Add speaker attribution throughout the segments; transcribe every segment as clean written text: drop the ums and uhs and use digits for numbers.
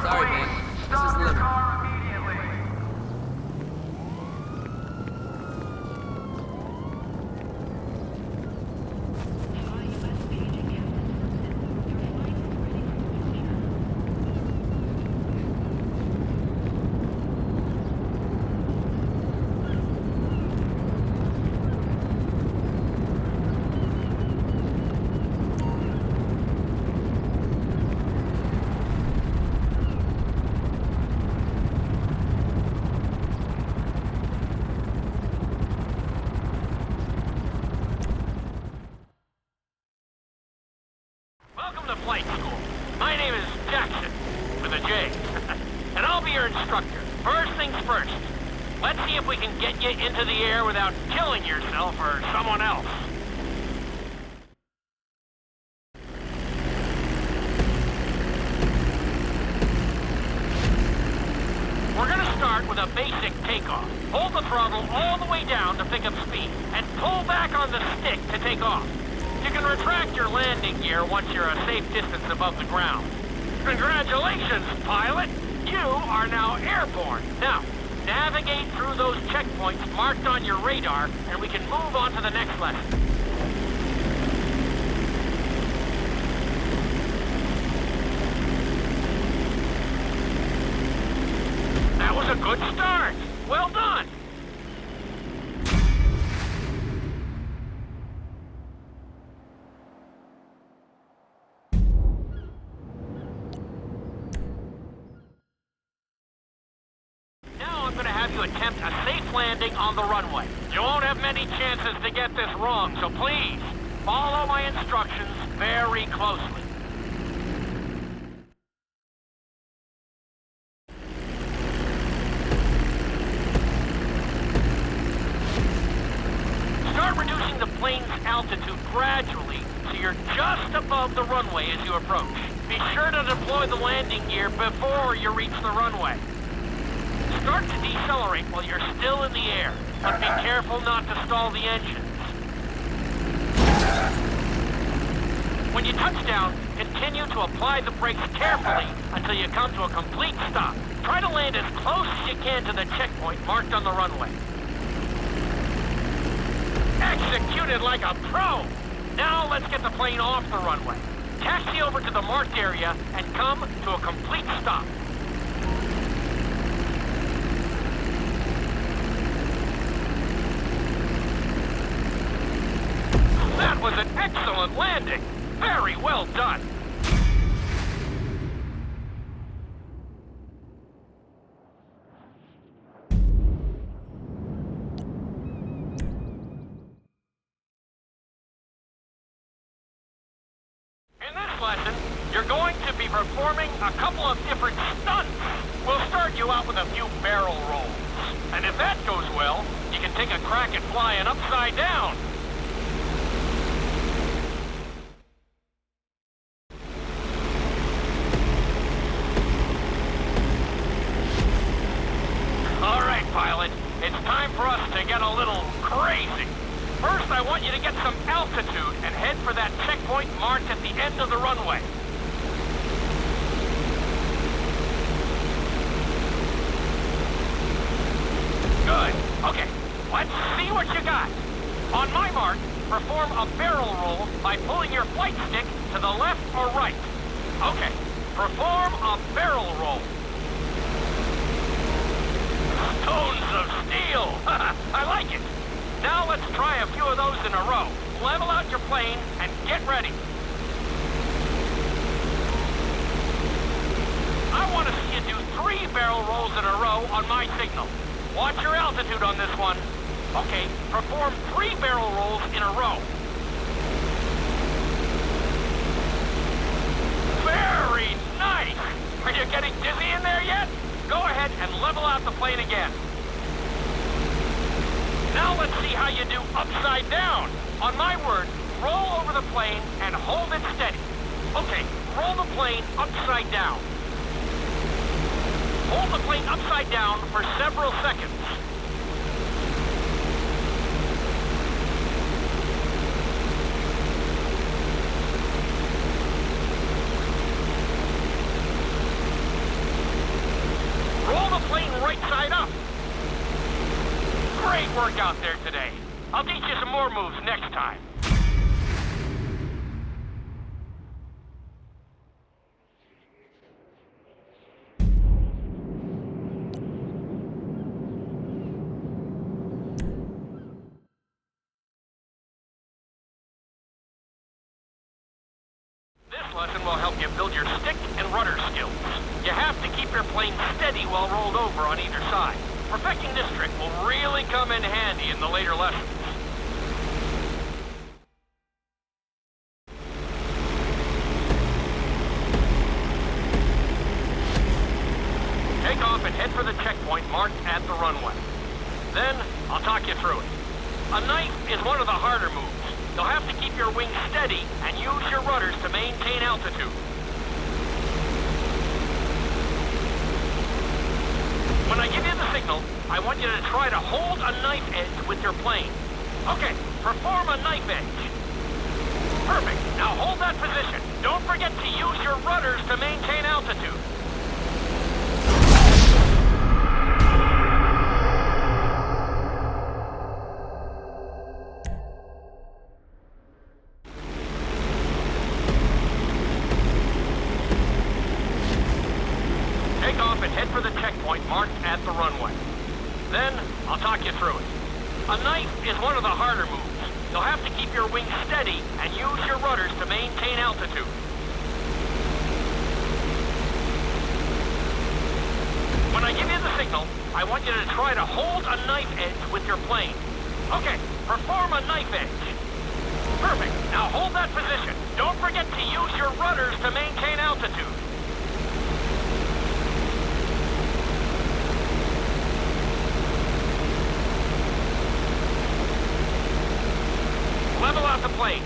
Speaker 1: Sorry, man. This is the limit.
Speaker 2: Welcome to flight school. My name is Jackson, with a J. And I'll be your instructor. First things first. Let's see if we can get you into the air without killing yourself or someone else. We're gonna start with a basic takeoff. Hold the throttle all the way down to pick up speed, and pull back on the stick to take off. You can retract your landing gear once you're a safe distance above the ground. Congratulations, pilot! You are now airborne. Now, navigate through those checkpoints marked on your radar, and we can move on to the next lesson. That was a good start. Well done. I'm going to have you attempt a safe landing on the runway. You won't have many chances to get this wrong, so please, follow my instructions very closely. Start reducing the plane's altitude gradually so you're just above the runway as you approach. Be sure to deploy the landing gear before you reach the runway. Start to decelerate while you're still in the air, but be careful not to stall the engines. When you touch down, continue to apply the brakes carefully until you come to a complete stop. Try to land as close as you can to the checkpoint marked on the runway. Executed like a pro! Now let's get the plane off the runway. Taxi over to the marked area and come to a complete stop. That was an excellent landing. Very well done. In this lesson, you're going to be performing a couple of different stunts. We'll start you out with a few barrel rolls. And if that goes well, you can take a crack at flying upside down. All right, pilot. It's time for us to get a little crazy. First, I want you to get some altitude and head for that checkpoint marked at the end of the runway. Good. Okay, let's see what you got. On my mark, perform a barrel roll by pulling your flight stick to the left or right. Okay, perform a barrel roll. Stones of steel! I like it! Now let's try a few of those in a row. Level out your plane and get ready. I want to see you do 3 barrel rolls in a row on my signal. Watch your altitude on this one. Okay, perform 3 barrel rolls in a row. Very nice! Are you getting dizzy in there yet? Go ahead and level out the plane again. Now let's see how you do upside down. On my word, roll over the plane and hold it steady. Okay, roll the plane upside down. Hold the plane upside down for several seconds. out there today. I'll teach you some more moves next time. This lesson will help you build your stick and rudder skills. You have to keep your plane steady while rolled over on either side. Perfecting this trick will really come in handy in the later lessons. Take off and head for the checkpoint marked at the runway. Then, I'll talk you through it. A knife is one of the harder moves. You'll have to keep your wings steady and use your rudders to maintain altitude. When I give you the signal, I want you to try to hold a knife edge with your plane. Okay, perform a knife edge. Perfect. Now hold that position. Don't forget to use your rudders to maintain altitude. Take off and head for the checkpoint marked at the runway. Then, I'll talk you through it. A knife is one of the harder moves. You'll have to keep your wings steady and use your rudders to maintain altitude. When I give you the signal, I want you to try to hold a knife edge with your plane. Okay, perform a knife edge. Perfect. Now hold that position. Don't forget to use your rudders to maintain altitude. Level out the plane.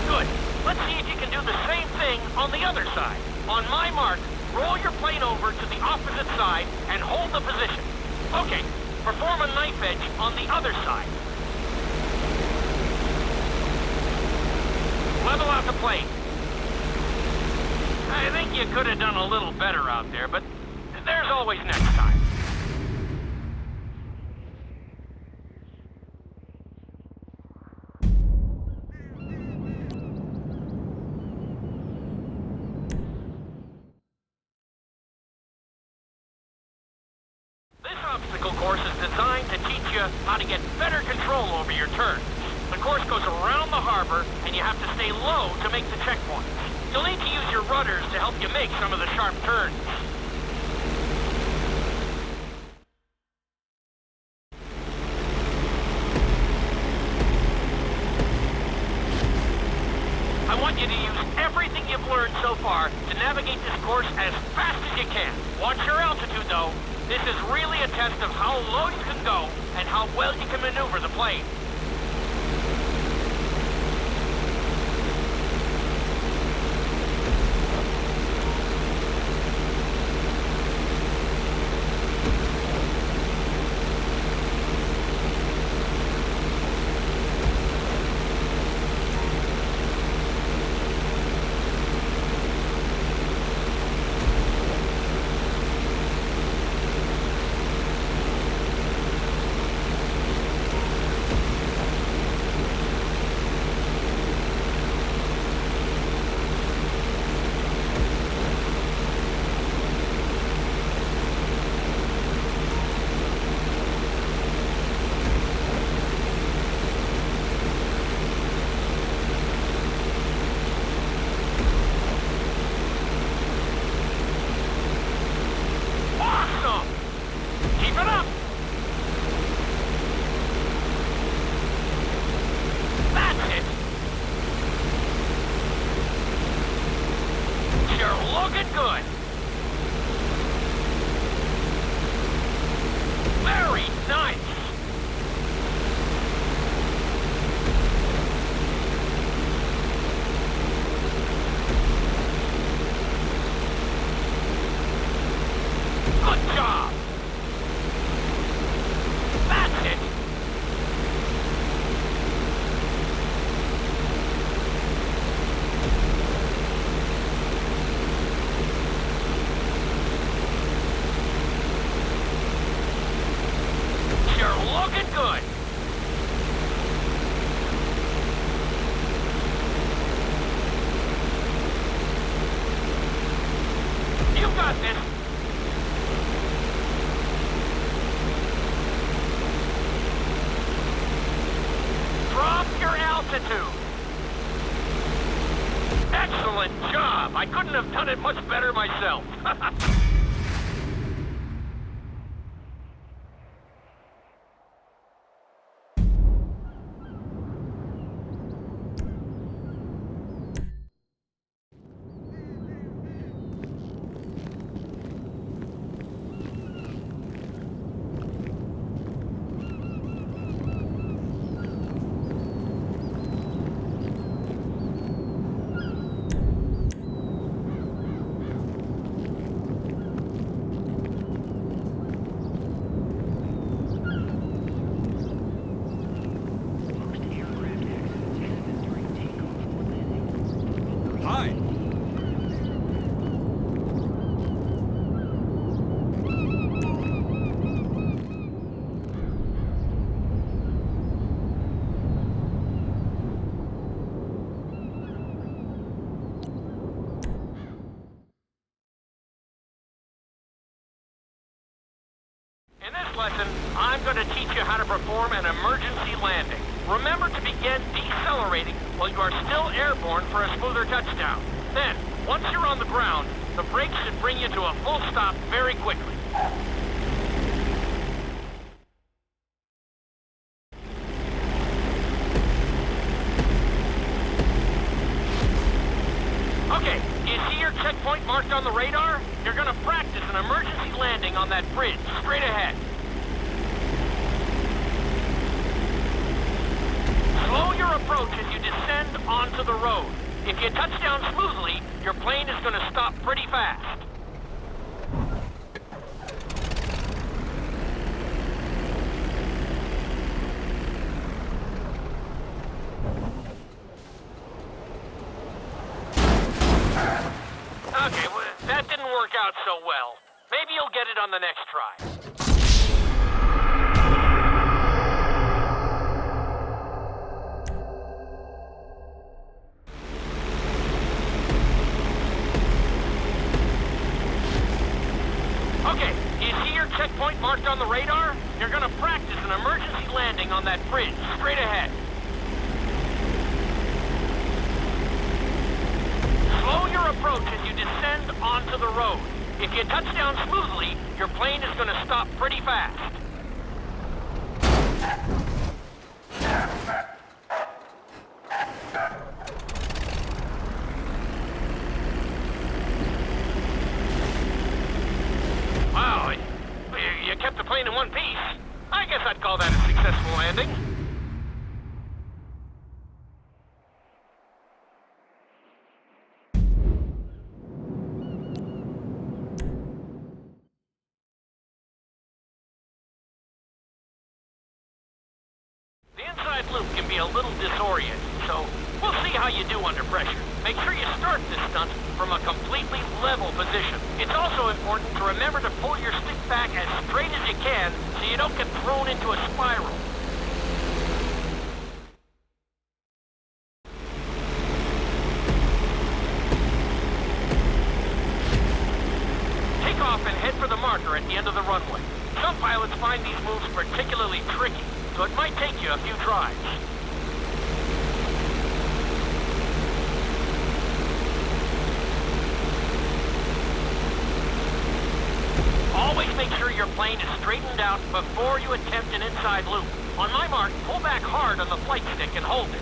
Speaker 2: Good. Let's see if you can do the same thing on the other side. On my mark, roll your plane over to the opposite side and hold the position. Okay, perform a knife edge on the other side. Level out the plane. I think you could have done a little better out there, but there's always next time. This obstacle course is designed to teach you how to get better control over your turns. The course goes around the harbor, and you have to stay low to make the checkpoints. You'll need to use your rudders to help you make some of the sharp turns. I want you to use everything you've learned so far to navigate this course as fast as you can. Watch your altitude, though. This is really a test of how low you can go and how well you can maneuver the plane. Looking good. Very nice. Good job. That's it. got this. Drop your altitude. Excellent job. I couldn't have done it much better myself.
Speaker 1: Hi.
Speaker 2: In this lesson, I'm going to teach you how to perform an emergency landing. Remember to begin decelerating while you are still airborne for a smoother touchdown. Then, once you're on the ground, the brakes should bring you to a full stop very quickly. Okay, do you see your checkpoint marked on the radar? You're going to practice an emergency landing on that bridge, straight ahead. Slow your approach as you descend onto the road. If you touch down smoothly, your plane is going to stop pretty fast. Okay, well, that didn't work out so well. Maybe you'll get it on the next try. Okay, do you see your checkpoint marked on the radar? You're gonna practice an emergency landing on that bridge, straight ahead. Slow your approach as you descend onto the road. If you touch down smoothly, your plane is gonna stop pretty fast. Wow, you kept the plane in one piece. I guess I'd call that a successful landing. The inside loop can be a little disorienting, so we'll see how you do under pressure. Make sure you start this stunt from a completely level position. It's also important to remember to pull your stick back as straight as you can so you don't get thrown into a spiral. Take off and head for the marker at the end of the runway. Some pilots find these moves particularly tricky, so it might take you a few tries. Always make sure your plane is straightened out before you attempt an inside loop. On my mark, pull back hard on the flight stick and hold it.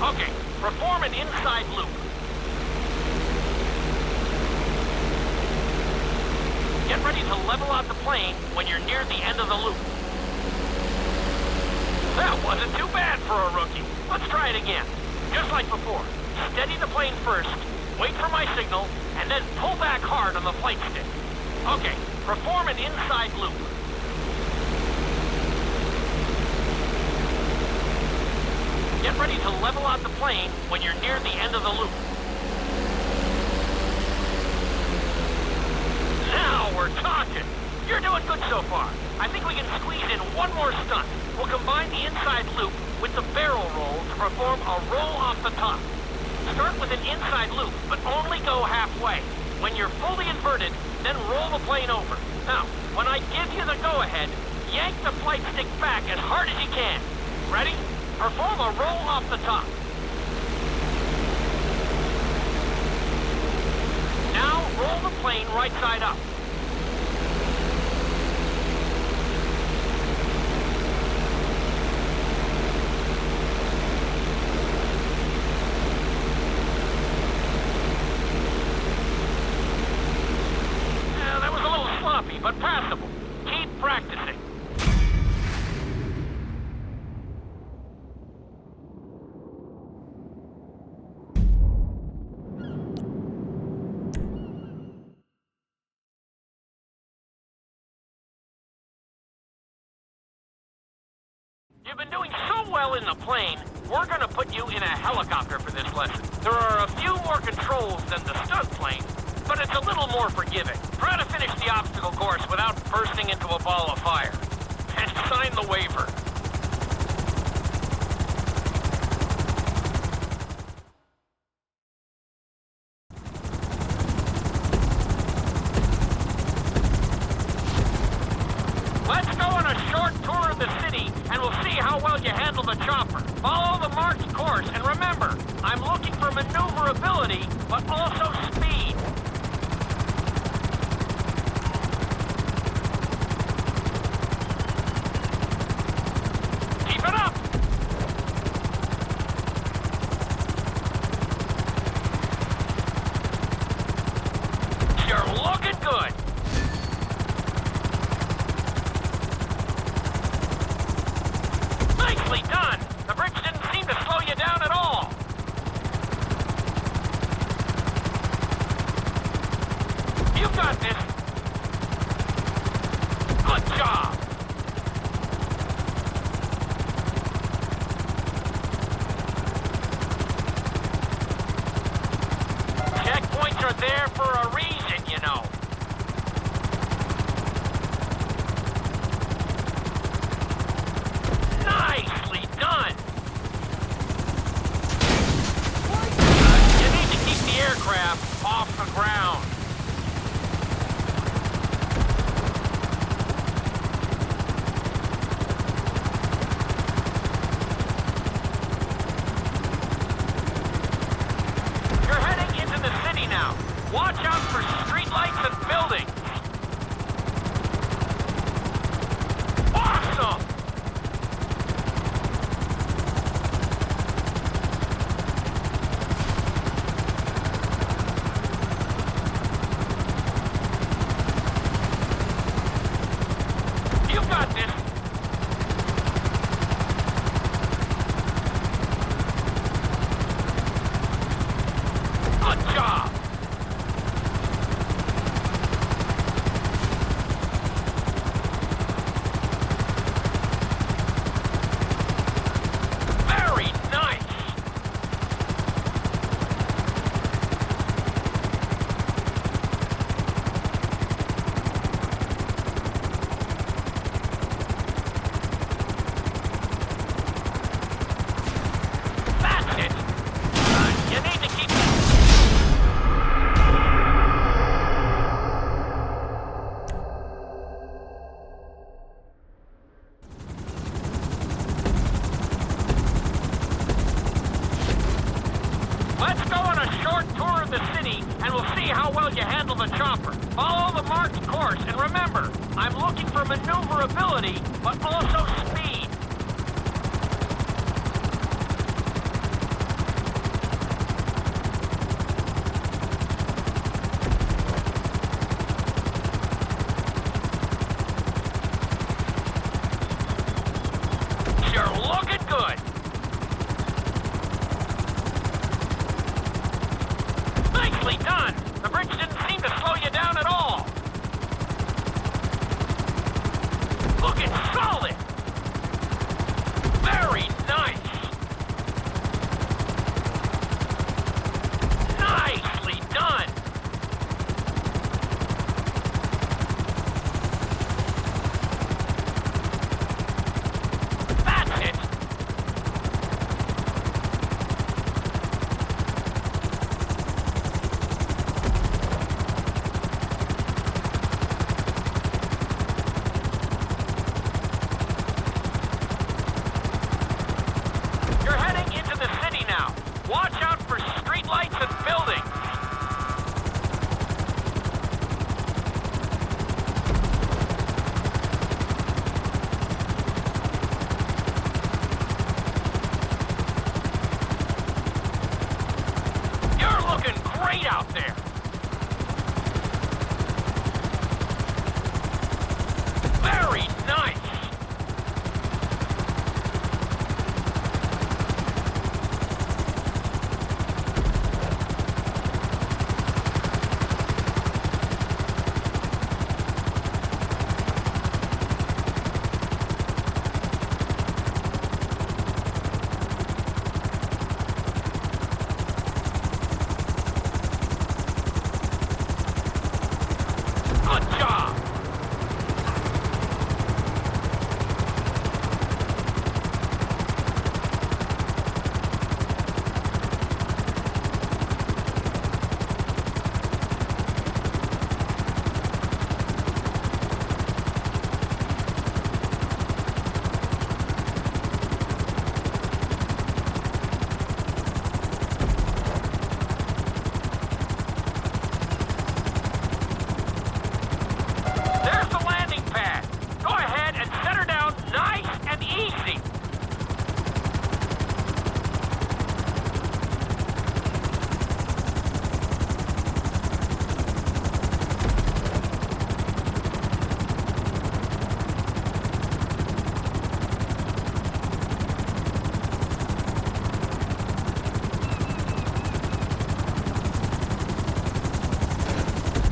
Speaker 2: Okay, perform an inside loop. Get ready to level out the plane when you're near the end of the loop. That wasn't too bad for a rookie. Let's try it again. Just like before. Steady the plane first, wait for my signal, and then pull back hard on the flight stick. Okay, perform an inside loop. Get ready to level out the plane when you're near the end of the loop. Now we're talking. You're doing good so far. I think we can squeeze in one more stunt. We'll combine the inside loop with the barrel roll to perform a roll off the top. Start with an inside loop, but only go halfway. When you're fully inverted, then roll the plane over. Now, when I give you the go-ahead, yank the flight stick back as hard as you can. Ready? Perform a roll off the top. Now, roll the plane right side up. That was a little sloppy, but passable. Keep practicing. You've been doing so well in the plane, we're gonna put you in a helicopter for this lesson. There are a few more controls than the stunt plane, but it's a little more forgiving. Try to finish the obstacle course without bursting into a ball of fire. And sign the waiver. Let's go on a short tour of the city, and we'll see how well you handle the chopper. Follow the marked course, and remember, I'm looking for maneuverability, but also speed. Keep it up! You're looking good! Nicely done! The bridge didn't seem to slow you down at all. You got this. Good job. Checkpoints are there for a reason, you know. Nicely done. You need to keep the aircraft off the ground. You're heading into the city now. Watch out for streetlights and buildings. Awesome! You got this. Good job. Very nice. That's it. You need to keep... Let's go on a short tour of the city, and we'll see how well you handle the chopper. Follow the marked course, and remember, I'm looking for maneuverability, but also speed. You're looking good. Nicely done. The bridge didn't seem to slow you down at all. Looking solid. great out there. Very nice. Good job. There's the landing pad. Go ahead and set her down nice and easy.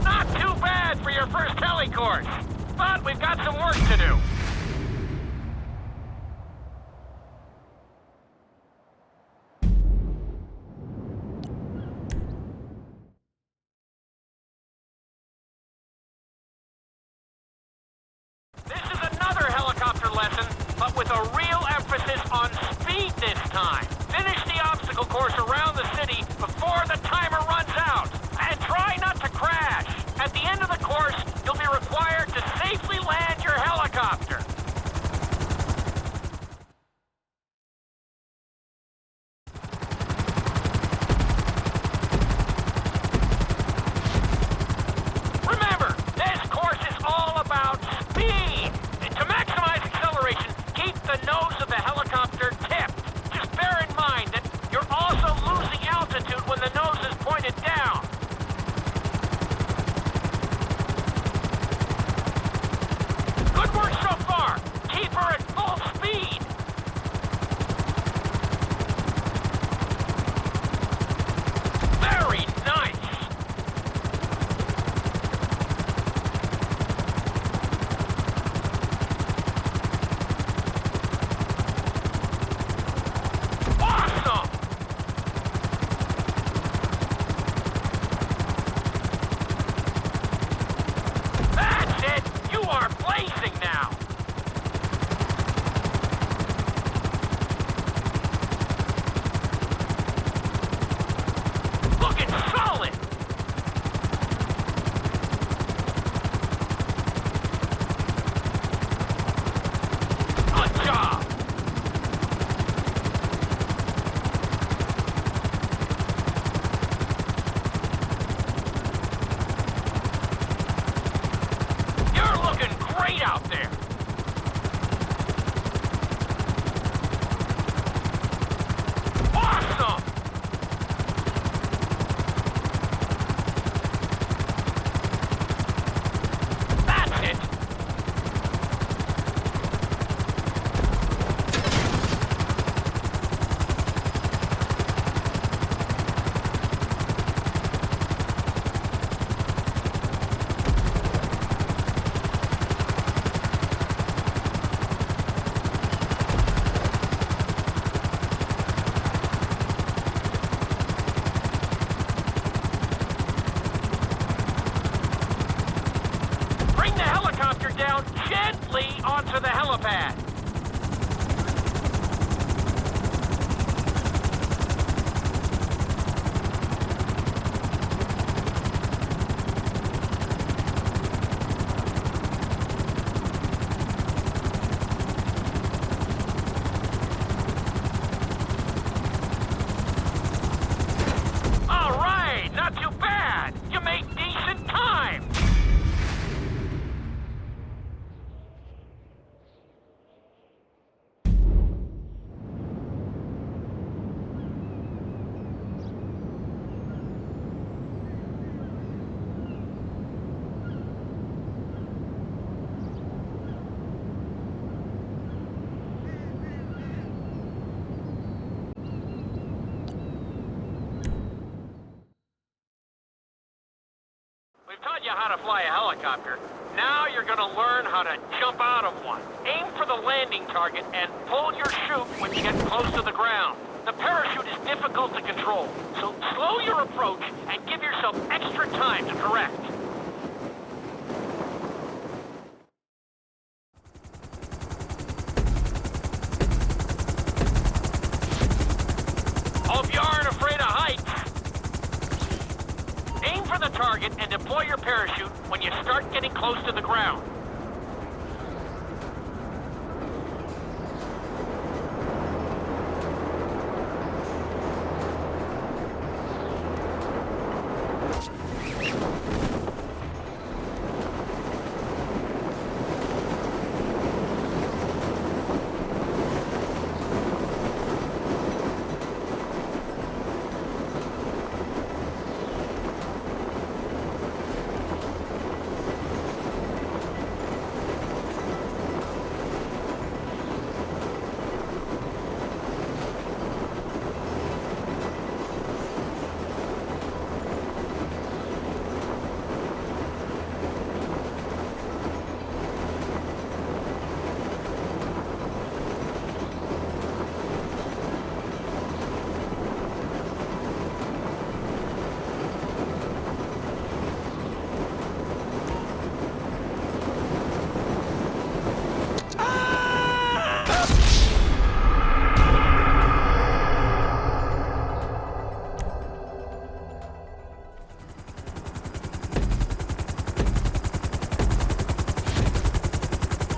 Speaker 2: Not too bad for your first heli course, but we've got some work to do. This is another helicopter lesson, but with a real emphasis on speed this time. Finish the obstacle course around the city before the timer runs out. And try not to crash. At the end of the course, you'll be required to safely land your helicopter. Remember, this course is all about speed. And to maximize acceleration, keep the nose of the helicopter tipped. Just bear in mind that you're also losing altitude when the nose is pointed down. Good work so far. Keep her at full speed. Very nice. Awesome! That's it! You are blazing now! Looking solid! Good job! You're looking great out there! Awesome! That's it! Bring the helicopter down gently onto the helipad. All right, not too bad. You made decent time. you how to fly a helicopter. Now you're gonna learn how to jump out of one. Aim for the landing target and pull your chute when you get close to the ground. The parachute is difficult to control, so slow your approach and give yourself extra time to correct. Hope you aren't afraid of heights. Aim for the target and deploy your parachute when you start getting close to the ground.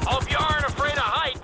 Speaker 2: Hope you aren't afraid of heights.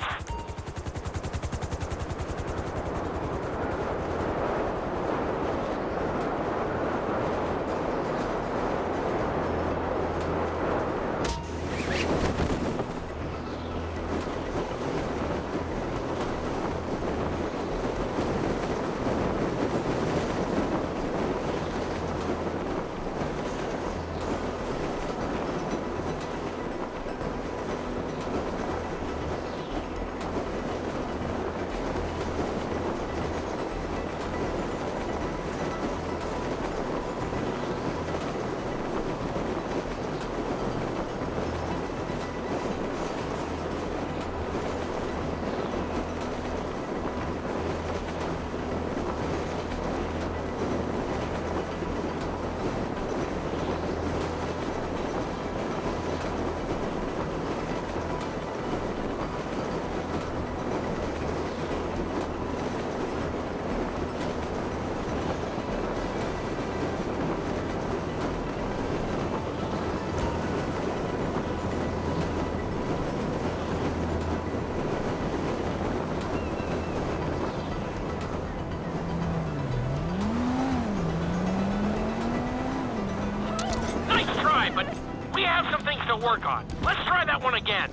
Speaker 2: Nice try, but we have some things to work on. Let's try that one again.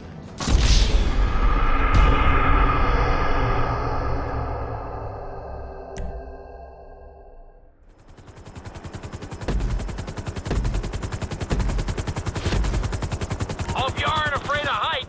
Speaker 2: Hope you aren't afraid of heights.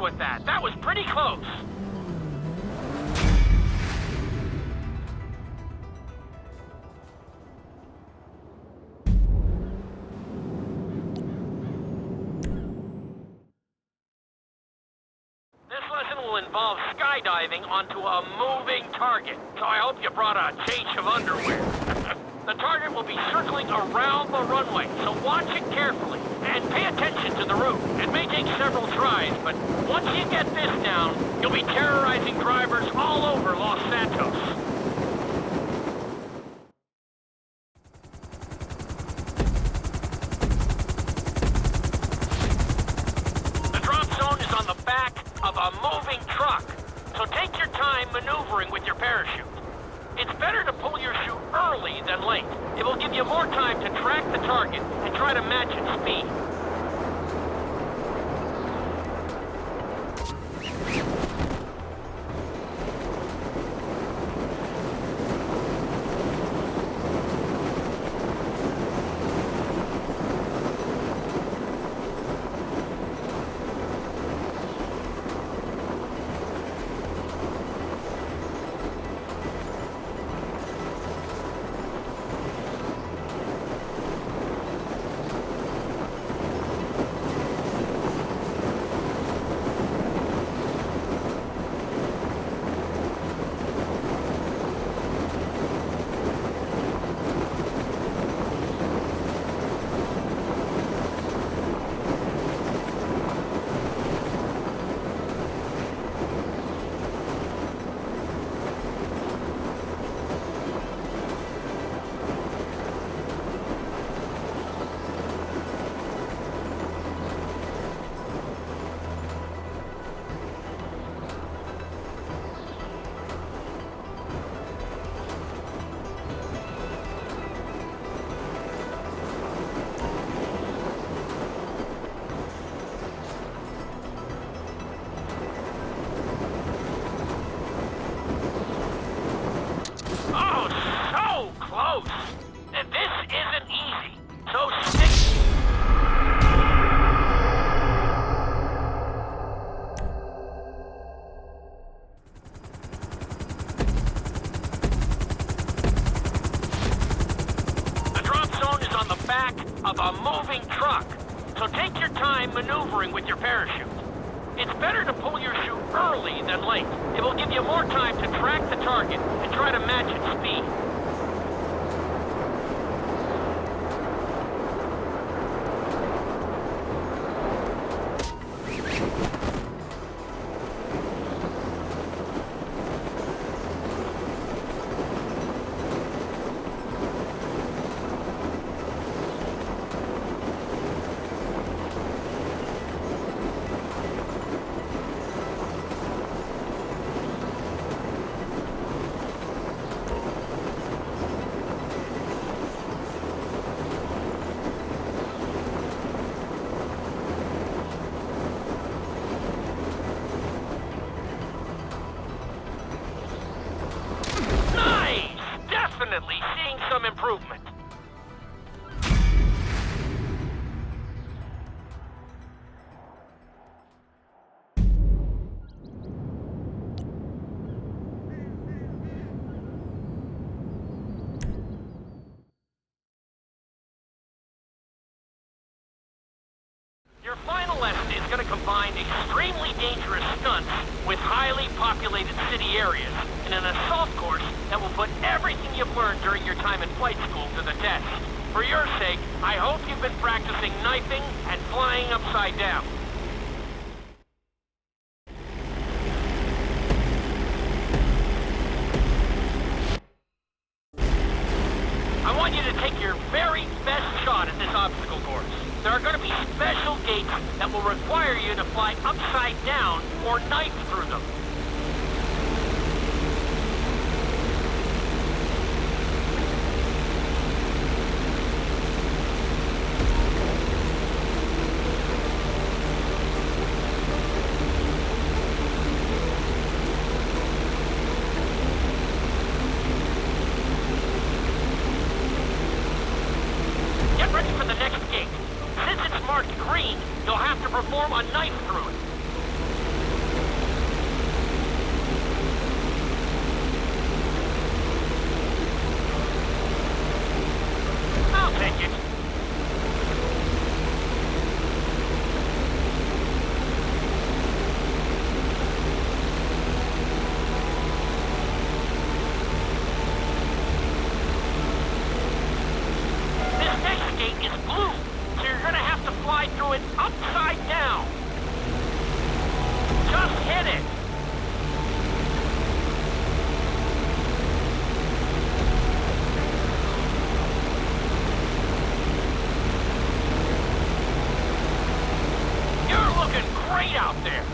Speaker 2: With that. That was pretty close. skydiving onto a moving target, so I hope you brought a change of underwear. The target will be circling around the runway, so watch it carefully, and pay attention to the route. It may take several tries, but once you get this down, you'll be terrorizing drivers all over Los Santos. Of a moving truck, so take your time maneuvering with your parachute. It's better to pull your chute early than late. It will give you more time to track the target and try to match its speed. Of a moving truck, so take your time maneuvering with your parachute. It's better to pull your chute early than late. It will give you more time to track the target and try to match its speed. Definitely seeing some improvement. Your final lesson is going to combine extremely dangerous stunts with highly populated city areas in an assault course that will put everything you've learned during your time in flight school to the test. For your sake, I hope you've been practicing knifing and flying upside down. I want you to take your very best shot at this obstacle course. There are going to be special gates that will require you to fly upside down or knife through them. Get ready for the next gate. Since it's marked green, you'll have to perform a knife through it. I'll take it. blue, so you're gonna have to fly through it upside down. Just hit it. You're looking great out there.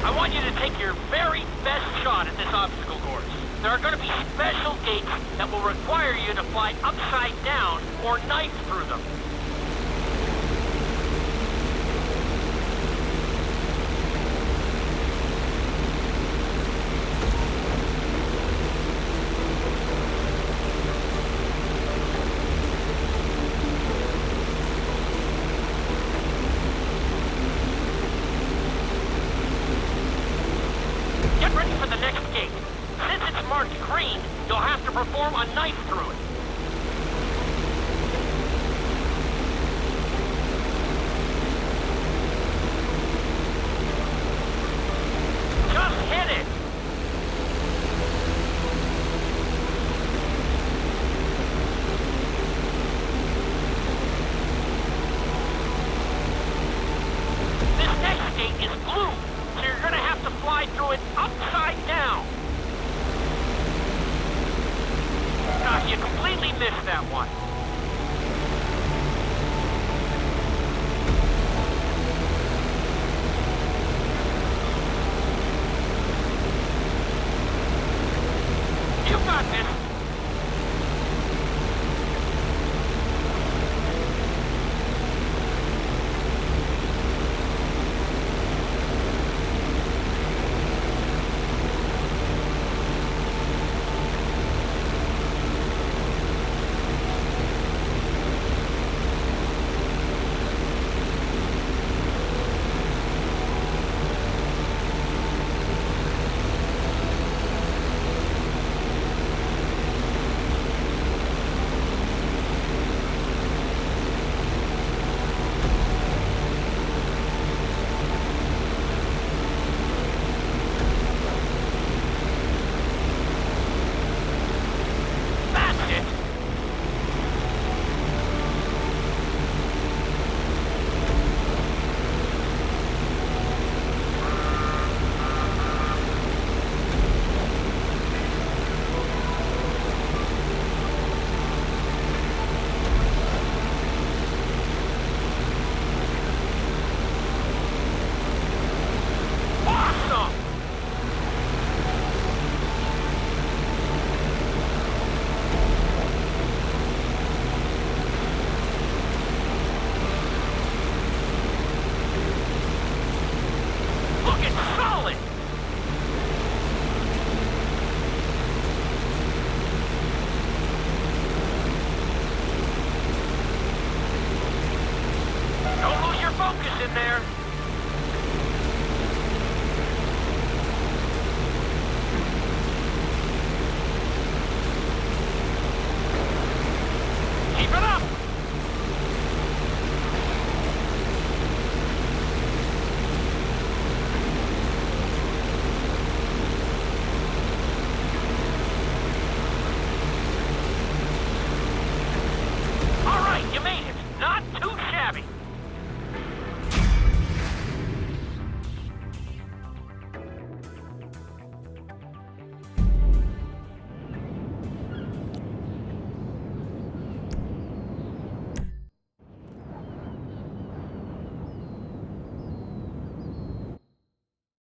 Speaker 2: I want you to take your very best shot at this obstacle course. There are going to be special gates that will require you to fly upside down or knife through them. Get ready for the next gate. Since it's marked green, you'll have to perform a knife through it. Just hit it. This next gate is blue, so you're gonna have to fly through it upside down. You completely missed that one. You got this. Looking so